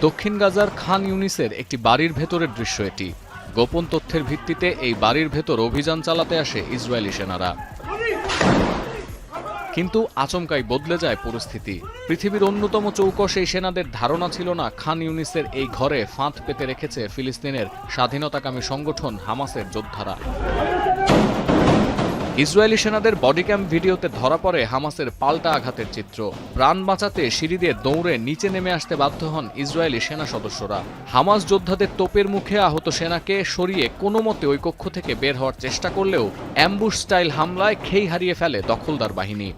দক্ষিণ গাজার খান ইউনিসের একটি বাড়ির ভেতরের দৃশ্য এটি। গোপন তথ্যের ভিত্তিতে এই বাড়ির ভেতর অভিযান চালাতে আসে ইসরায়েলি সেনারা। কিন্তু আচমকাই বদলে যায় পরিস্থিতি। পৃথিবীর অন্যতম চৌকস এই সেনাদের ধারণা ছিল না খান ইউনিসের এই ঘরে ফাঁদ পেতে রেখেছে ফিলিস্তিনের স্বাধীনতাকামী সংগঠন হামাসের যোদ্ধারা। ইসরায়েলি সেনাদের বডি ক্যাম ভিডিওতে ধরা পড়ে হামাসের পাল্টা আঘাতের চিত্র। প্রাণ বাঁচাতে সিঁড়ি দিয়ে দৌড়ে নিচে নেমে আসতে বাধ্য হন ইসরায়েলি সেনা সদস্যরা। হামাস যোদ্ধাদের তোপের মুখে আহত সেনাকে সরিয়ে কোনো মতে ওই কক্ষ থেকে বের হওয়ার চেষ্টা করলেও অ্যাম্বুশ স্টাইল হামলায় খেই হারিয়ে ফেলে দখলদার বাহিনী।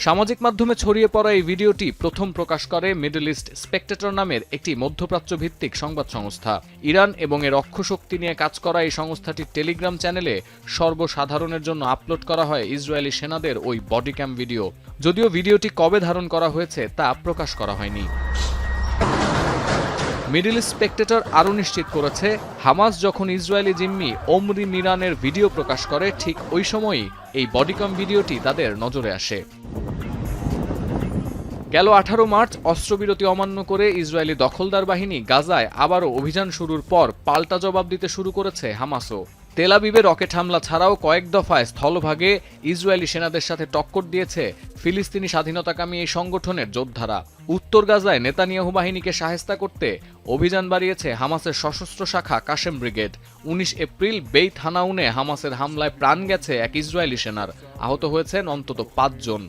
সামাজিক মাধ্যমে ছড়িয়ে পড়া এই ভিডিওটি প্রথম প্রকাশ করে মিডল ইস্ট স্পেকটেটর নামের একটি মধ্যপ্রাচ্য ভিত্তিক সংবাদ সংস্থা। ইরান এবং এর অক্ষশক্তি নিয়ে কাজ করা এই সংস্থাটির টেলিগ্রাম চ্যানেলে সর্বসাধারণের জন্য আপলোড করা হয় ইসরায়েলি সেনাদের ওই বডি ক্যাম ভিডিও। যদিও ভিডিওটি কবে ধারণ করা হয়েছে তা প্রকাশ করা হয়নি। মিডল ইস্ট স্পেকটেটর আরও নিশ্চিত করেছে, হামাস যখন ইসরায়েলি জিম্মি ওমরি মিরানের ভিডিও প্রকাশ করে ঠিক ওই সময়ই এই বডিকম ভিডিওটি তাদের নজরে আসে। গেল 18 মার্চ অস্ত্রবিরতি অমান্য করে ইসরায়েলি দখলদার বাহিনী গাজায় আবারও অভিযান শুরুর পর পাল্টা জবাব দিতে শুরু করেছে হামাসও। তেল আবিবে রকেট হামলা ছাড়াও কয়েক দফায় স্থলভাগে ইসরায়েলি সেনাদের সাথে টক্কর দিয়েছে ফিলিস্তিনি স্বাধীনতাকামী এই সংগঠনের যোদ্ধারা। উত্তর গাজায় নেতানিয়াহু বাহিনীকে শায়েস্তা করতে অভিযান বাড়িয়েছে হামাসের সশস্ত্র শাখা কাশেম ব্রিগেড। 19 এপ্রিল বেইত হানাউনে হামাসের হামলায় প্রাণ গেছে এক ইসরায়েলি সেনার, আহত হয়েছেন অন্তত 5 জন।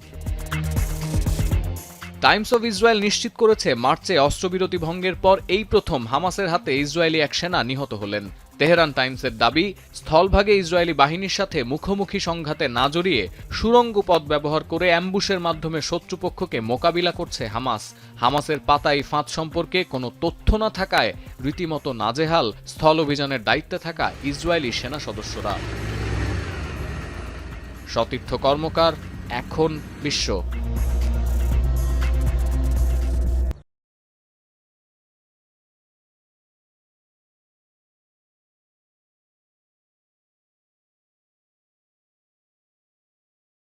টাইমস অফ ইসরায়েল নিশ্চিত করেছে, মার্চে অস্ত্রবিরতি ভঙ্গের পর এই প্রথম হামাসের হাতে ইসরায়েলি এক সেনা নিহত হলেন। তেহরান টাইমসের দাবি, স্থলভাগে ইসরায়েলি বাহিনীর সাথে মুখোমুখি সংঘাতে না জড়িয়ে সুড়ঙ্গ পথ ব্যবহার করে অ্যাম্বুশের মাধ্যমে শত্রুপক্ষকে মোকাবিলা করছে হামাস। হামাসের পাতা এই ফাঁদ সম্পর্কে কোনো তথ্য না থাকায় রীতিমতো নাজেহাল স্থল অভিযানের দায়িত্বে থাকা ইসরায়েলি সেনা সদস্যরা। সতীর্থ কর্মকার, এখন বিশ্ব।